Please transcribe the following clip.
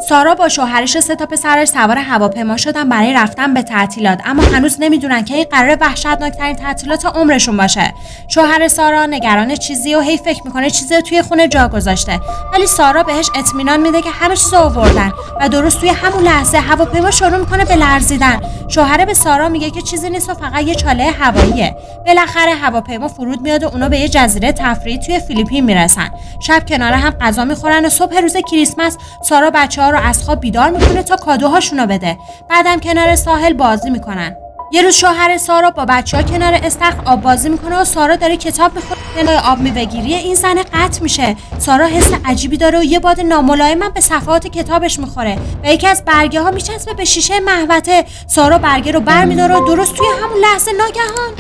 سارا با شوهرش و 3 تا پسرش سوار هواپیما شدن برای رفتن به تعطیلات، اما هنوز نمیدونن که این قراره وحشتناکترین تعطیلات عمرشون باشه. شوهر سارا نگران چیزی و هی فکر میکنه چیزی توی خونه جا گذاشته، ولی سارا بهش اطمینان میده که همه چیزو آوردن و درست توی همون لحظه هواپیما شروع میکنه به لرزیدن. شوهر به سارا میگه که چیزی نیست و فقط یه چاله هواییه. بالاخره هواپیما فرود میاد و اونا به یه جزیره تفریحی توی فیلیپین میرسن. شب کنار هم غذا میخورن و صبح روز کریسمس سارا بچه‌ها رو از خواب بیدار میکنه تا کادوهاشونو بده. بعدم کنار ساحل بازی میکنن. یه روز شوهر سارا با بچه‌ها کنار استخر آب بازی میکنه و سارا داره کتاب میخونه. کنار آب میوه‌گیری این زن قطع میشه. سارا حس عجیبی داره و یه باد ناملایم به صفحات کتابش میخوره و یکی از برگه ها میچسبه به شیشه محوطه. سارا برگه رو برمی‌داره و درست توی همون لحظه ناگهان